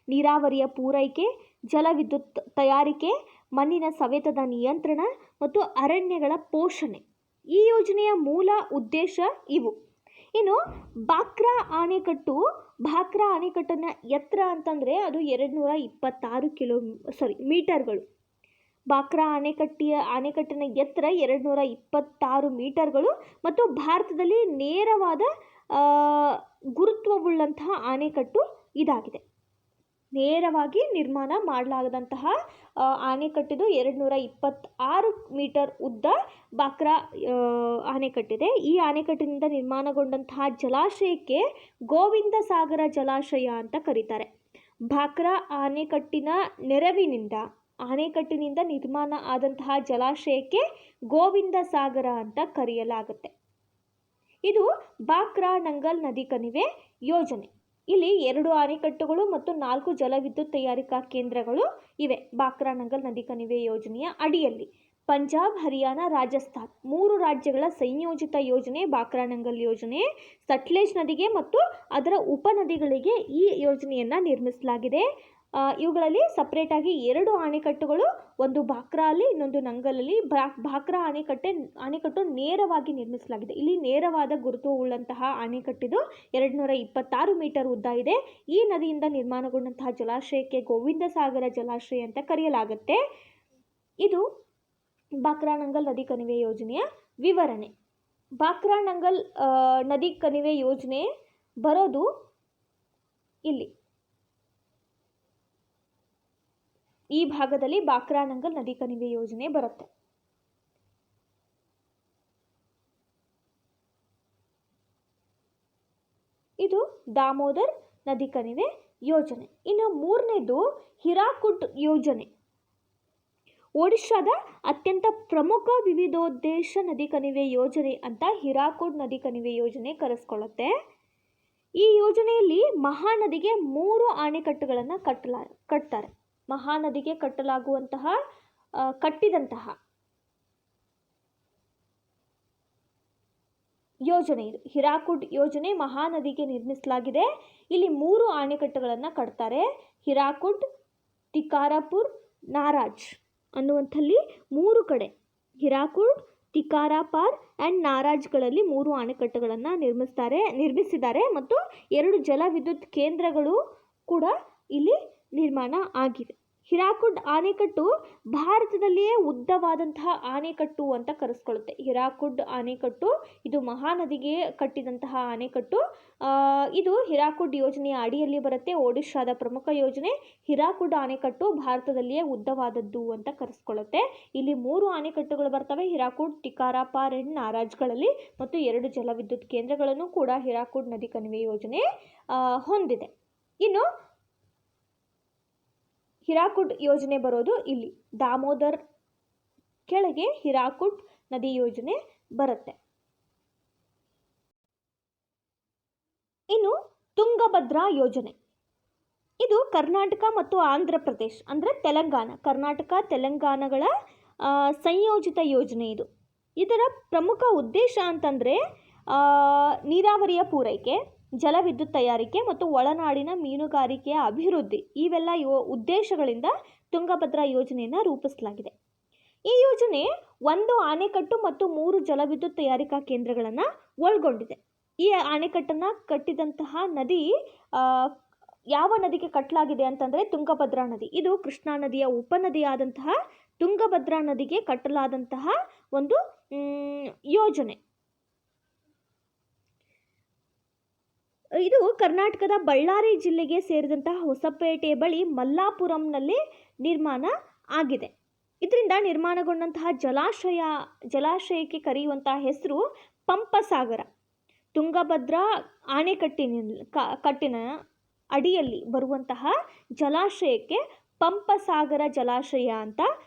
Speaker 1: ನೀರಾವರಿಯ ಪೂರೈಕೆ, ಜಲವಿದ್ಯುತ್ ತಯಾರಿಕೆ, ಮಣ್ಣಿನ ಸವೆತದ ನಿಯಂತ್ರಣ ಮತ್ತು ಅರಣ್ಯಗಳ ಪೋಷಣೆ. ಈ ಯೋಜನೆಯ ಮೂಲ ಉದ್ದೇಶ ಇವು. ಇನ್ನು ಭಾಕ್ರಾ ಅಣೆಕಟ್ಟನ್ನ ಎತ್ತರ ಅಂತಂದರೆ ಅದು 226 ಮೀಟರ್ಗಳು. ಭಾಕ್ರಾ ಅಣೆಕಟ್ಟಿನ ಎತ್ತರ 226 ಮೀಟರ್ಗಳು ಮತ್ತು ಭಾರತದಲ್ಲಿ ನೇರವಾದ ಗುರುತ್ವವುಳ್ಳಂತಹ ಅಣೆಕಟ್ಟು ಇದಾಗಿದೆ. ನೇರವಾಗಿ ನಿರ್ಮಾಣ ಮಾಡಲಾಗದಂತಹ ಅಣೆಕಟ್ಟಿದು 226 ಮೀಟರ್ ಉದ್ದ ಭಾಕ್ರಾ ಅಣೆಕಟ್ಟಿದೆ. ಈ ಅಣೆಕಟ್ಟಿನಿಂದ ನಿರ್ಮಾಣಗೊಂಡಂತಹ ಜಲಾಶಯಕ್ಕೆ ಗೋವಿಂದ ಸಾಗರ ಜಲಾಶಯ ಅಂತ ಕರೀತಾರೆ. ಭಾಕ್ರಾ ಅಣೆಕಟ್ಟಿನಿಂದ ನಿರ್ಮಾಣ ಆದಂತಹ ಜಲಾಶಯಕ್ಕೆ ಗೋವಿಂದ ಸಾಗರ ಅಂತ ಕರೆಯಲಾಗುತ್ತೆ. ಇದು ಭಾಕ್ರಾ ನಂಗಲ್ ನದಿ ಕಣಿವೆ ಯೋಜನೆ. ಇಲ್ಲಿ 2 ಅಣೆಕಟ್ಟುಗಳು ಮತ್ತು 4 ಜಲವಿದ್ಯುತ್ ತಯಾರಿಕಾ ಕೇಂದ್ರಗಳು ಇವೆ. ಭಾಕ್ರಾ ನಂಗಲ್ ನದಿ ಕಣಿವೆ ಯೋಜನೆಯ ಅಡಿಯಲ್ಲಿ ಪಂಜಾಬ್, ಹರಿಯಾಣ, ರಾಜಸ್ಥಾನ್ 3 ರಾಜ್ಯಗಳ ಸಂಯೋಜಿತ ಯೋಜನೆ ಭಾಕ್ರಾ ನಂಗಲ್ ಯೋಜನೆ. ಸಟ್ಲೇಜ್ ನದಿಗೆ ಮತ್ತು ಅದರ ಉಪನದಿಗಳಿಗೆ ಈ ಯೋಜನೆಯನ್ನು ನಿರ್ಮಿಸಲಾಗಿದೆ. ಇವುಗಳಲ್ಲಿ ಸಪ್ರೇಟಾಗಿ 2 ಅಣೆಕಟ್ಟುಗಳು, ಒಂದು ಭಾಕ್ರಾಲ್ಲಿ ಇನ್ನೊಂದು ನಂಗಲಲ್ಲಿ. ಭಾಕ್ರಾ ಅಣೆಕಟ್ಟು ನೇರವಾಗಿ ನಿರ್ಮಿಸಲಾಗಿದೆ. ಇಲ್ಲಿ ನೇರವಾದ ಗುರುತ್ವವುಳ್ಳಂತಹ ಅಣೆಕಟ್ಟಿದು 226 ಮೀಟರ್ ಉದ್ದ ಇದೆ. ಈ ನದಿಯಿಂದ ನಿರ್ಮಾಣಗೊಂಡಂತಹ ಜಲಾಶಯಕ್ಕೆ ಗೋವಿಂದ ಸಾಗರ ಜಲಾಶಯ ಅಂತ ಕರೆಯಲಾಗುತ್ತೆ. ಇದು ಭಾಕ್ರಾ ನಂಗಲ್ ನದಿ ಕಣಿವೆ ಯೋಜನೆಯ ವಿವರಣೆ. ಭಾಕ್ರಾ ನಂಗಲ್ ನದಿ ಕಣಿವೆ ಯೋಜನೆ ಬರೋದು ಇಲ್ಲಿ ಈ ಭಾಗದಲ್ಲಿ ಭಾಕ್ರಾ ನಂಗಲ್ ನದಿ ಕಣಿವೆ ಯೋಜನೆ ಬರುತ್ತೆ. ಇದು ದಾಮೋದರ್ ನದಿ ಕಣಿವೆ ಯೋಜನೆ. ಇನ್ನು 3ನೇದು ಹಿರಾಕುಡ್ ಯೋಜನೆ. ಒಡಿಶಾದ ಅತ್ಯಂತ ಪ್ರಮುಖ ವಿವಿಧೋದ್ದೇಶ ನದಿ ಕಣಿವೆ ಯೋಜನೆ ಅಂತ ಹಿರಾಕುಡ್ ನದಿ ಕಣಿವೆ ಯೋಜನೆ ಕರೆಸ್ಕೊಳ್ಳುತ್ತೆ. ಈ ಯೋಜನೆಯಲ್ಲಿ ಮಹಾನದಿಗೆ 3 ಅಣೆಕಟ್ಟುಗಳನ್ನು ಕಟ್ತಾರೆ. ಮಹಾನದಿಗೆ ಕಟ್ಟಿದಂತಹ ಯೋಜನೆ ಇದು. ಹಿರಾಕುಡ್ ಯೋಜನೆ ಮಹಾನದಿಗೆ ನಿರ್ಮಿಸಲಾಗಿದೆ. ಇಲ್ಲಿ 3 ಅಣೆಕಟ್ಟುಗಳನ್ನು ಕಟ್ತಾರೆ. ಹಿರಾಕುಡ್, ತಿಕಾರಾಪುರ್, ನಾರಾಜ್ ಅನ್ನುವಂಥಲ್ಲಿ 3 ಕಡೆ ಹಿರಾಕುಡ್, ತಿಕಾರಾಪಾರ್ ಆ್ಯಂಡ್ ನಾರಾಜ್ಗಳಲ್ಲಿ 3 ಅಣೆಕಟ್ಟುಗಳನ್ನು ನಿರ್ಮಿಸಿದ್ದಾರೆ ಮತ್ತು 2 ಜಲವಿದ್ಯುತ್ ಕೇಂದ್ರಗಳು ಕೂಡ ಇಲ್ಲಿ ನಿರ್ಮಾಣ ಆಗಿವೆ. ಹಿರಾಕುಡ್ ಅಣೆಕಟ್ಟು ಭಾರತದಲ್ಲಿಯೇ ಉದ್ದವಾದಂತಹ ಅಣೆಕಟ್ಟು ಅಂತ ಕರೆಸ್ಕೊಳ್ಳುತ್ತೆ. ಹಿರಾಕುಡ್ ಅಣೆಕಟ್ಟು ಇದು ಮಹಾನದಿಗೆ ಕಟ್ಟಿದಂತಹ ಅಣೆಕಟ್ಟು. ಇದು ಹಿರಾಕುಡ್ ಯೋಜನೆಯ ಅಡಿಯಲ್ಲಿ ಬರುತ್ತೆ. ಒಡಿಶಾದ ಪ್ರಮುಖ ಯೋಜನೆ. ಹಿರಾಕುಡ್ ಅಣೆಕಟ್ಟು ಭಾರತದಲ್ಲಿಯೇ ಉದ್ದವಾದದ್ದು ಅಂತ ಕರೆಸ್ಕೊಳ್ಳುತ್ತೆ. ಇಲ್ಲಿ 3 ಅಣೆಕಟ್ಟುಗಳು ಬರ್ತವೆ, ಹಿರಾಕುಡ್, ತಿಕಾರಾಪಾರ್ ಆ್ಯಂಡ್ ನಾರಾಜ್ಗಳಲ್ಲಿ, ಮತ್ತು 2 ಜಲವಿದ್ಯುತ್ ಕೇಂದ್ರಗಳನ್ನು ಕೂಡ ಹಿರಾಕುಡ್ ನದಿ ಕಣಿವೆ ಯೋಜನೆ ಹೊಂದಿದೆ. ಇನ್ನು ಹಿರಾಕುಡ್ ಯೋಜನೆ ಬರೋದು ಇಲ್ಲಿ ದಾಮೋದರ್ ಕೆಳಗೆ ಹಿರಾಕುಡ್ ನದಿ ಯೋಜನೆ ಬರುತ್ತೆ. ಇನ್ನು ತುಂಗಭದ್ರಾ ಯೋಜನೆ. ಇದು ಕರ್ನಾಟಕ ಮತ್ತು ಆಂಧ್ರ ಪ್ರದೇಶ್ ಅಂದರೆ ಕರ್ನಾಟಕ ತೆಲಂಗಾಣಗಳ ಸಂಯೋಜಿತ ಯೋಜನೆ ಇದು. ಇದರ ಪ್ರಮುಖ ಉದ್ದೇಶ ಅಂತಂದರೆ ನೀರಾವರಿಯ ಪೂರೈಕೆ, ಜಲವಿದ್ಯುತ್ ತಯಾರಿಕೆ ಮತ್ತು ಒಳನಾಡಿನ ಮೀನುಗಾರಿಕೆಯ ಅಭಿವೃದ್ಧಿ, ಇವೆಲ್ಲ ಉದ್ದೇಶಗಳಿಂದ ತುಂಗಭದ್ರಾ ಯೋಜನೆಯನ್ನು ರೂಪಿಸಲಾಗಿದೆ. ಈ ಯೋಜನೆ 1 ಅಣೆಕಟ್ಟು ಮತ್ತು 3 ಜಲವಿದ್ಯುತ್ ತಯಾರಿಕಾ ಕೇಂದ್ರಗಳನ್ನು ಒಳಗೊಂಡಿದೆ. ಈ ಅಣೆಕಟ್ಟನ್ನು ಕಟ್ಟಿದಂತಹ ನದಿ ಯಾವ ನದಿಗೆ ಕಟ್ಟಲಾಗಿದೆ ಅಂತಂದರೆ ತುಂಗಭದ್ರಾ ನದಿ. ಇದು ಕೃಷ್ಣಾ ನದಿಯ ಉಪನದಿಯಾದಂತಹ ತುಂಗಭದ್ರಾ ನದಿಗೆ ಕಟ್ಟಲಾದಂತಹ ಒಂದು ಯೋಜನೆ. ಇದು ಕರ್ನಾಟಕದ ಬಳ್ಳಾರಿ ಜಿಲ್ಲೆಗೆ ಸೇರಿದಂತಹ ಹೊಸಪೇಟೆ ಬಳಿ ಮಲ್ಲಾಪುರಂನಲ್ಲಿ ನಿರ್ಮಾಣ ಆಗಿದೆ. ಇದರಿಂದ ನಿರ್ಮಾಣಗೊಂಡಂತಹ ಜಲಾಶಯಕ್ಕೆ ಕರೆಯುವಂತಹ ಹೆಸರು ಪಂಪಸಾಗರ. ತುಂಗಭದ್ರಾ ಕಟ್ಟಿನ ಅಡಿಯಲ್ಲಿ ಬರುವಂತಹ ಜಲಾಶಯಕ್ಕೆ ಪಂಪಸಾಗರ ಜಲಾಶಯ ಅಂತ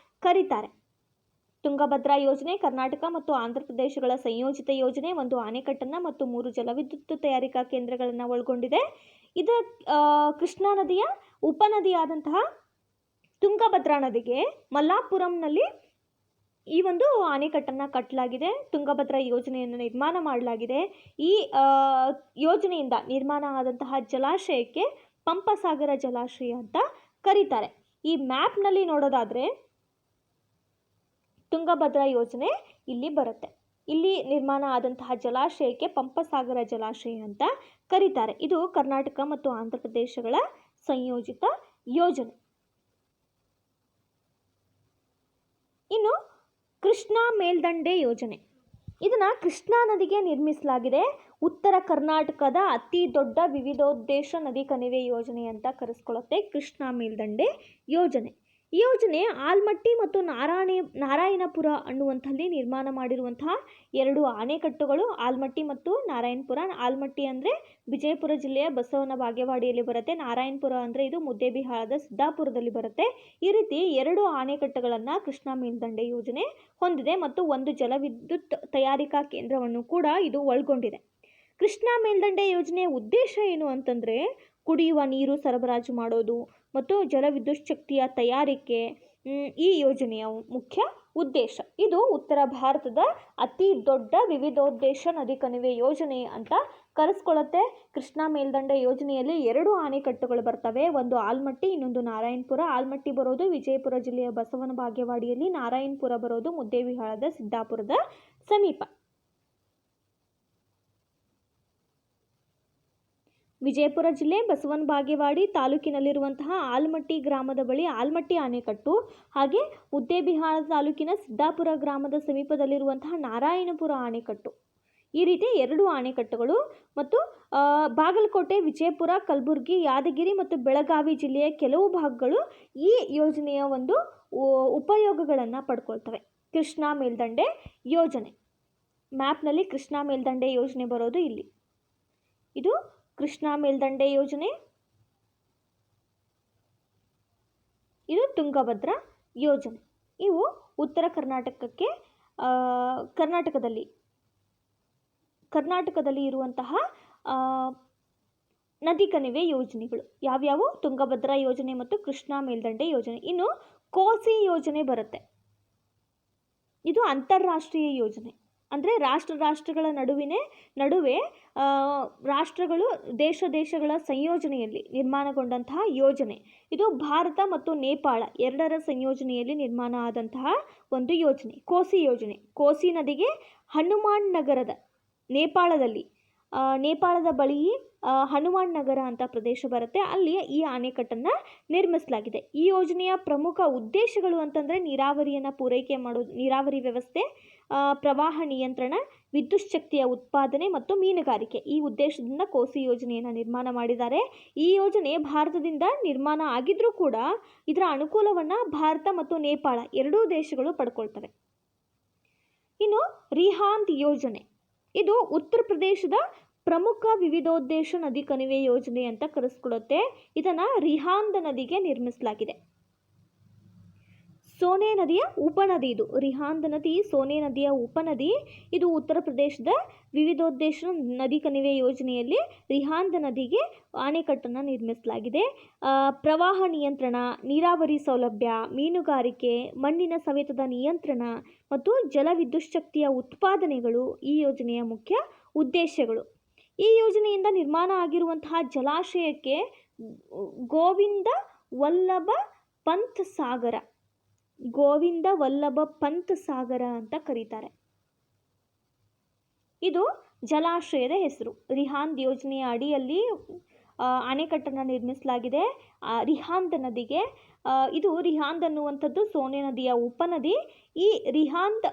Speaker 1: ಕರೀತಾರೆ. ತುಂಗಭದ್ರಾ ಯೋಜನೆ ಕರ್ನಾಟಕ ಮತ್ತು ಆಂಧ್ರ ಪ್ರದೇಶಗಳ ಸಂಯೋಜಿತ ಯೋಜನೆ. 1 ಅಣೆಕಟ್ಟನ್ನು ಮತ್ತು 3 ಜಲವಿದ್ಯುತ್ ತಯಾರಿಕಾ ಕೇಂದ್ರಗಳನ್ನು ಒಳಗೊಂಡಿದೆ. ಇದು ಕೃಷ್ಣಾ ನದಿಯ ಉಪನದಿಯಾದಂತಹ ತುಂಗಭದ್ರಾ ನದಿಗೆ ಮಲ್ಲಾಪುರಂನಲ್ಲಿ ಈ ಒಂದು ಅಣೆಕಟ್ಟನ್ನು ಕಟ್ಟಲಾಗಿದೆ. ತುಂಗಭದ್ರಾ ಯೋಜನೆಯನ್ನು ನಿರ್ಮಾಣ ಮಾಡಲಾಗಿದೆ. ಈ ಯೋಜನೆಯಿಂದ ನಿರ್ಮಾಣ ಆದಂತಹ ಜಲಾಶಯಕ್ಕೆ ಪಂಪಸಾಗರ ಜಲಾಶಯ ಅಂತ ಕರೀತಾರೆ. ಈ ಮ್ಯಾಪ್ನಲ್ಲಿ ನೋಡೋದಾದರೆ ತುಂಗಭದ್ರಾ ಯೋಜನೆ ಇಲ್ಲಿ ಬರುತ್ತೆ. ಇಲ್ಲಿ ನಿರ್ಮಾಣ ಆದಂತಹ ಜಲಾಶಯಕ್ಕೆ ಪಂಪಸಾಗರ ಜಲಾಶಯ ಅಂತ ಕರೀತಾರೆ. ಇದು ಕರ್ನಾಟಕ ಮತ್ತು ಆಂಧ್ರ ಪ್ರದೇಶಗಳ ಸಂಯೋಜಿತ ಯೋಜನೆ. ಇನ್ನು ಕೃಷ್ಣಾ ಮೇಲ್ದಂಡೆ ಯೋಜನೆ, ಇದನ್ನು ಕೃಷ್ಣಾ ನದಿಗೆ ನಿರ್ಮಿಸಲಾಗಿದೆ. ಉತ್ತರ ಕರ್ನಾಟಕದ ಅತಿ ದೊಡ್ಡ ವಿವಿಧೋದ್ದೇಶ ನದಿ ಕಣಿವೆ ಯೋಜನೆ ಅಂತ ಕರೆಸ್ಕೊಳ್ಳುತ್ತೆ ಕೃಷ್ಣಾ ಮೇಲ್ದಂಡೆ ಯೋಜನೆ. ಈ ಯೋಜನೆ ಆಲ್ಮಟ್ಟಿ ಮತ್ತು ನಾರಾಯಣಪುರ ಅನ್ನುವಂಥಲ್ಲಿ ನಿರ್ಮಾಣ ಮಾಡಿರುವಂತಹ 2 ಅಣೆಕಟ್ಟುಗಳು, ಆಲ್ಮಟ್ಟಿ ಮತ್ತು ನಾರಾಯಣಪುರ. ಆಲ್ಮಟ್ಟಿ ಅಂದರೆ ವಿಜಯಪುರ ಜಿಲ್ಲೆಯ ಬಸವನ ಬಾಗೇವಾಡಿಯಲ್ಲಿ ಬರುತ್ತೆ, ನಾರಾಯಣಪುರ ಅಂದರೆ ಇದು ಮುದ್ದೇಬಿಹಾಳದ ಸಿದ್ದಾಪುರದಲ್ಲಿ ಬರುತ್ತೆ. ಈ ರೀತಿ 2 ಅಣೆಕಟ್ಟುಗಳನ್ನು ಕೃಷ್ಣಾ ಮೇಲ್ದಂಡೆ ಯೋಜನೆ ಹೊಂದಿದೆ ಮತ್ತು ಒಂದು ಜಲವಿದ್ಯುತ್ ತಯಾರಿಕಾ ಕೇಂದ್ರವನ್ನು ಕೂಡ ಇದು ಒಳಗೊಂಡಿದೆ. ಕೃಷ್ಣಾ ಮೇಲ್ದಂಡೆ ಯೋಜನೆಯ ಉದ್ದೇಶ ಏನು ಅಂತಂದರೆ ಕುಡಿಯುವ ನೀರು ಸರಬರಾಜು ಮಾಡೋದು ಮತ್ತು ಜಲವಿದ್ಯುತ್ ಶಕ್ತಿಯ ತಯಾರಿಕೆ ಈ ಯೋಜನೆಯ ಮುಖ್ಯ ಉದ್ದೇಶ. ಇದು ಉತ್ತರ ಭಾರತದ ಅತಿ ದೊಡ್ಡ ವಿವಿಧೋದ್ದೇಶ ನದಿ ಕಣಿವೆ ಯೋಜನೆ ಅಂತ ಕರೆಸ್ಕೊಳ್ಳುತ್ತೆ. ಕೃಷ್ಣಾ ಮೇಲ್ದಂಡೆ ಯೋಜನೆಯಲ್ಲಿ 2 ಅಣೆಕಟ್ಟುಗಳು ಬರ್ತವೆ, ಒಂದು ಆಲ್ಮಟ್ಟಿ, ಇನ್ನೊಂದು ನಾರಾಯಣಪುರ. ಆಲ್ಮಟ್ಟಿ ಬರೋದು ವಿಜಯಪುರ ಜಿಲ್ಲೆಯ ಬಸವನ ಬಾಗೇವಾಡಿಯಲ್ಲಿ, ನಾರಾಯಣಪುರ ಬರೋದು ಮುದ್ದೇಬಿಹಾಳದ ಸಿದ್ದಾಪುರದ ಸಮೀಪ. ವಿಜಯಪುರ ಜಿಲ್ಲೆ ಬಸವನ ಬಾಗೇವಾಡಿ ತಾಲೂಕಿನಲ್ಲಿರುವಂತಹ ಆಲ್ಮಟ್ಟಿ ಗ್ರಾಮದ ಬಳಿ ಆಲ್ಮಟ್ಟಿ ಅಣೆಕಟ್ಟು, ಹಾಗೆ ಮುದ್ದೇಬಿಹಾಳ ತಾಲೂಕಿನ ಸಿದ್ದಾಪುರ ಗ್ರಾಮದ ಸಮೀಪದಲ್ಲಿರುವಂತಹ ನಾರಾಯಣಪುರ ಅಣೆಕಟ್ಟು. ಈ ರೀತಿ 2 ಅಣೆಕಟ್ಟುಗಳು ಮತ್ತು ಬಾಗಲಕೋಟೆ, ವಿಜಯಪುರ, ಕಲಬುರಗಿ, ಯಾದಗಿರಿ ಮತ್ತು ಬೆಳಗಾವಿ ಜಿಲ್ಲೆಯ ಕೆಲವು ಭಾಗಗಳು ಈ ಯೋಜನೆಯ ಒಂದು ಉಪಯೋಗಗಳನ್ನು ಪಡ್ಕೊಳ್ತವೆ. ಕೃಷ್ಣಾ ಮೇಲ್ದಂಡೆ ಯೋಜನೆ ಮ್ಯಾಪ್ನಲ್ಲಿ ಕೃಷ್ಣಾ ಮೇಲ್ದಂಡೆ ಯೋಜನೆ ಬರೋದು ಇಲ್ಲಿ. ಇದು ಕೃಷ್ಣಾ ಮೇಲ್ದಂಡೆ ಯೋಜನೆ, ಇದು ತುಂಗಭದ್ರಾ ಯೋಜನೆ. ಇವು ಉತ್ತರ ಕರ್ನಾಟಕಕ್ಕೆ ಕರ್ನಾಟಕದಲ್ಲಿ ಇರುವಂತಹ ನದಿ ಕಣಿವೆ ಯೋಜನೆಗಳು ಯಾವ್ಯಾವು? ತುಂಗಭದ್ರಾ ಯೋಜನೆ ಮತ್ತು ಕೃಷ್ಣಾ ಮೇಲ್ದಂಡೆ ಯೋಜನೆ. ಇನ್ನು ಕೋಸಿ ಯೋಜನೆ ಬರುತ್ತೆ. ಇದು ಅಂತಾರಾಷ್ಟ್ರೀಯ ಯೋಜನೆ, ಅಂದರೆ ರಾಷ್ಟ್ರಗಳ ನಡುವೆ ರಾಷ್ಟ್ರಗಳು ದೇಶಗಳ ಸಂಯೋಜನೆಯಲ್ಲಿ ನಿರ್ಮಾಣಗೊಂಡಂತಹ ಯೋಜನೆ. ಇದು ಭಾರತ ಮತ್ತು ನೇಪಾಳ 2ರ ಸಂಯೋಜನೆಯಲ್ಲಿ ನಿರ್ಮಾಣ ಆದಂತಹ ಒಂದು ಯೋಜನೆ ಕೋಸಿ ಯೋಜನೆ. ಕೋಸಿ ನದಿಗೆ ಹನುಮಾನ್ ನಗರದ ನೇಪಾಳದ ಬಳಿ ಹನುಮಾನ್ ನಗರ ಅಂತ ಪ್ರದೇಶ ಬರುತ್ತೆ, ಅಲ್ಲಿ ಈ ಅಣೆಕಟ್ಟನ್ನು ನಿರ್ಮಿಸಲಾಗಿದೆ. ಈ ಯೋಜನೆಯ ಪ್ರಮುಖ ಉದ್ದೇಶಗಳು ಅಂತಂದರೆ ನೀರಾವರಿಯನ್ನು ಪೂರೈಕೆ ಮಾಡೋದು, ನೀರಾವರಿ ವ್ಯವಸ್ಥೆ, ಪ್ರವಾಹ ನಿಯಂತ್ರಣ, ವಿದ್ಯುತ್ ಶಕ್ತಿಯ ಉತ್ಪಾದನೆ ಮತ್ತು ಮೀನುಗಾರಿಕೆ. ಈ ಉದ್ದೇಶದಿಂದ ಕೋಸಿ ಯೋಜನೆಯನ್ನು ನಿರ್ಮಾಣ ಮಾಡಿದ್ದಾರೆ. ಈ ಯೋಜನೆ ಭಾರತದಿಂದ ನಿರ್ಮಾಣ ಆಗಿದ್ರೂ ಕೂಡ ಇದರ ಅನುಕೂಲವನ್ನು ಭಾರತ ಮತ್ತು ನೇಪಾಳ 2 ದೇಶಗಳು ಪಡ್ಕೊಳ್ತವೆ. ಇನ್ನು ರಿಹಾಂದ್ ಯೋಜನೆ, ಇದು ಉತ್ತರ ಪ್ರದೇಶದ ಪ್ರಮುಖ ವಿವಿಧೋದ್ದೇಶ ನದಿ ಕಣಿವೆ ಯೋಜನೆ ಅಂತ ಕರೆಸ್ಕೊಳ್ಳುತ್ತೆ. ಇದನ್ನು ರಿಹಾಂದ್ ನದಿಗೆ ನಿರ್ಮಿಸಲಾಗಿದೆ. ಸೋನೆ ನದಿಯ ಉಪನದಿ ಇದು. ರಿಹಾಂದ್ ನದಿ ಸೋನೆ ನದಿಯ ಉಪನದಿ. ಇದು ಉತ್ತರ ಪ್ರದೇಶದ ವಿವಿಧೋದ್ದೇಶ ನದಿ ಕಣಿವೆ ಯೋಜನೆಯಲ್ಲಿ ರಿಹಾಂದ್ ನದಿಗೆ ಅಣೆಕಟ್ಟನ್ನು ನಿರ್ಮಿಸಲಾಗಿದೆ. ಪ್ರವಾಹ ನಿಯಂತ್ರಣ, ನೀರಾವರಿ ಸೌಲಭ್ಯ, ಮೀನುಗಾರಿಕೆ, ಮಣ್ಣಿನ ಸವೆತದ ನಿಯಂತ್ರಣ ಮತ್ತು ಜಲವಿದ್ಯುತ್ ಶಕ್ತಿಯ ಉತ್ಪಾದನೆಗಳು ಈ ಯೋಜನೆಯ ಮುಖ್ಯ ಉದ್ದೇಶಗಳು. ಈ ಯೋಜನೆಯಿಂದ ನಿರ್ಮಾಣ ಆಗಿರುವಂತಹ ಜಲಾಶಯಕ್ಕೆ ಗೋವಿಂದ ವಲ್ಲಭ ಪಂತ್ ಸಾಗರ ಅಂತ ಕರೀತಾರೆ. ಇದು ಜಲಾಶಯದ ಹೆಸರು. ರಿಹಾಂದ್ ಯೋಜನೆಯ ಅಡಿಯಲ್ಲಿ ಅಣೆಕಟ್ಟನ್ನು ನಿರ್ಮಿಸಲಾಗಿದೆ ರಿಹಾಂದ್ ನದಿಗೆ. ಇದು ರಿಹಾಂದ್ ಅನ್ನುವಂಥದ್ದು ಸೋನೆ ನದಿಯ ಉಪನದಿ. ಈ ರಿಹಾಂದ್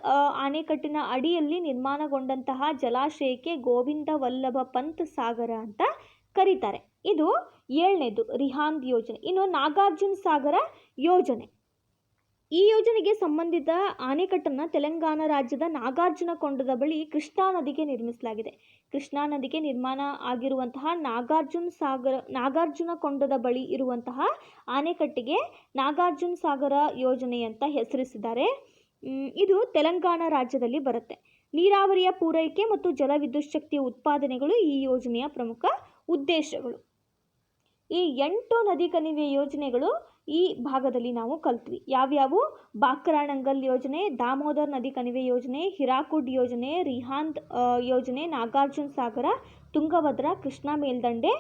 Speaker 1: ಅಣೆಕಟ್ಟಿನ ಅಡಿಯಲ್ಲಿ ನಿರ್ಮಾಣಗೊಂಡಂತಹ ಜಲಾಶಯಕ್ಕೆ ಗೋವಿಂದ ವಲ್ಲಭ ಪಂತ್ ಸಾಗರ ಅಂತ ಕರೀತಾರೆ. ಇದು 7ನೇದು ರಿಹಾಂದ್ ಯೋಜನೆ. ಇನ್ನು ನಾಗಾರ್ಜುನ ಸಾಗರ ಯೋಜನೆ, ಈ ಯೋಜನೆಗೆ ಸಂಬಂಧಿತ ಅಣೆಕಟ್ಟನ್ನು ತೆಲಂಗಾಣ ರಾಜ್ಯದ ನಾಗಾರ್ಜುನಕೊಂಡದ ಬಳಿ ಕೃಷ್ಣಾ ನದಿಗೆ ನಿರ್ಮಿಸಲಾಗಿದೆ. ಕೃಷ್ಣಾ ನದಿಗೆ ನಿರ್ಮಾಣ ಆಗಿರುವಂತಹ ನಾಗಾರ್ಜುನಕೊಂಡದ ಬಳಿ ಇರುವಂತಹ ಅಣೆಕಟ್ಟಿಗೆ ನಾಗಾರ್ಜುನ ಸಾಗರ ಯೋಜನೆ ಅಂತ ಹೆಸರಿಸಿದ್ದಾರೆ. ಇದು ತೆಲಂಗಾಣ ರಾಜ್ಯದಲ್ಲಿ ಬರುತ್ತೆ. ನೀರಾವರಿಯ ಪೂರೈಕೆ ಮತ್ತು ಜಲವಿದ್ಯುತ್ ಶಕ್ತಿಯ ಉತ್ಪಾದನೆಗಳು ಈ ಯೋಜನೆಯ ಪ್ರಮುಖ ಉದ್ದೇಶಗಳು. ಈ 8 ನದಿ ಕಣಿವೆ ಯೋಜನೆಗಳು ಈ ಭಾಗದಲ್ಲಿ ನಾವು ಕಲ್ತ್ವಿ. ಯಾವ್ಯಾವು? ಬಾಕ್ರಾನಂಗಲ್ ಯೋಜನೆ, ದಾಮೋದರ್ ನದಿ ಕಣಿವೆ ಯೋಜನೆ, ಹಿರಾಕುಡ್ ಯೋಜನೆ, ರಿಹಾಂದ್ ಯೋಜನೆ, ನಾಗಾರ್ಜುನ ಸಾಗರ, ತುಂಗಭದ್ರಾ, ಕೃಷ್ಣಾ ಮೇಲ್ದಂಡೆ.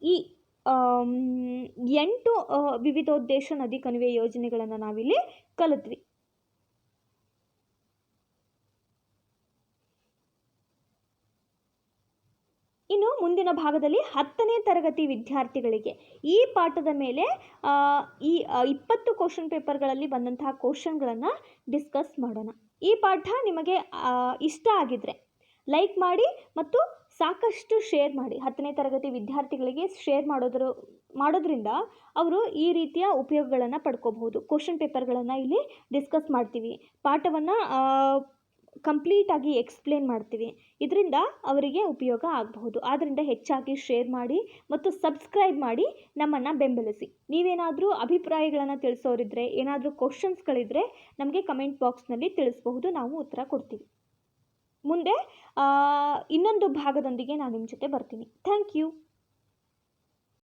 Speaker 1: ಈ 8 ವಿವಿಧೋದ್ದೇಶ ನದಿ ಕಣಿವೆ ಯೋಜನೆಗಳನ್ನು ನಾವಿಲ್ಲಿ ಕಲಿತ್ವಿ. ಇನ್ನು ಮುಂದಿನ ಭಾಗದಲ್ಲಿ 10ನೇ ತರಗತಿ ವಿದ್ಯಾರ್ಥಿಗಳಿಗೆ ಈ ಪಾಠದ ಮೇಲೆ ಈ 20 ಕ್ವಶನ್ ಪೇಪರ್ಗಳಲ್ಲಿ ಬಂದಂತಹ ಕ್ವಶನ್ಗಳನ್ನು ಡಿಸ್ಕಸ್ ಮಾಡೋಣ. ಈ ಪಾಠ ನಿಮಗೆ ಇಷ್ಟ ಆಗಿದ್ರೆ ಲೈಕ್ ಮಾಡಿ ಮತ್ತು ಸಾಕಷ್ಟು ಶೇರ್ ಮಾಡಿ. 10ನೇ ತರಗತಿ ವಿದ್ಯಾರ್ಥಿಗಳಿಗೆ ಶೇರ್ ಮಾಡೋದ್ರಿಂದ ಅವರು ಈ ರೀತಿಯ ಉಪಯೋಗಗಳನ್ನು ಪಡ್ಕೋಬಹುದು. ಕ್ವಶನ್ ಪೇಪರ್ಗಳನ್ನು ಇಲ್ಲಿ ಡಿಸ್ಕಸ್ ಮಾಡ್ತೀವಿ, ಪಾಠವನ್ನು ಕಂಪ್ಲೀಟಾಗಿ ಎಕ್ಸ್ಪ್ಲೇನ್ ಮಾಡ್ತೀವಿ. ಇದರಿಂದ ಅವರಿಗೆ ಉಪಯೋಗ ಆಗಬಹುದು. ಆದ್ದರಿಂದ ಹೆಚ್ಚಾಗಿ ಶೇರ್ ಮಾಡಿ ಮತ್ತು ಸಬ್ಸ್ಕ್ರೈಬ್ ಮಾಡಿ ನಮ್ಮನ್ನು ಬೆಂಬಲಿಸಿ. ನೀವೇನಾದರೂ ಅಭಿಪ್ರಾಯಗಳನ್ನು ತಿಳಿಸೋರಿದ್ದರೆ, ಏನಾದರೂ ಕ್ವಶನ್ಸ್ಗಳಿದ್ದರೆ ನಮಗೆ ಕಮೆಂಟ್ ಬಾಕ್ಸ್ನಲ್ಲಿ ತಿಳಿಸಬಹುದು, ನಾವು ಉತ್ತರ ಕೊಡ್ತೀವಿ. ಮುಂದೆ ಇನ್ನೊಂದು ಭಾಗದೊಂದಿಗೆ ನಾನು ನಿಮ್ಮ ಜೊತೆ ಬರ್ತೀನಿ. Thank you.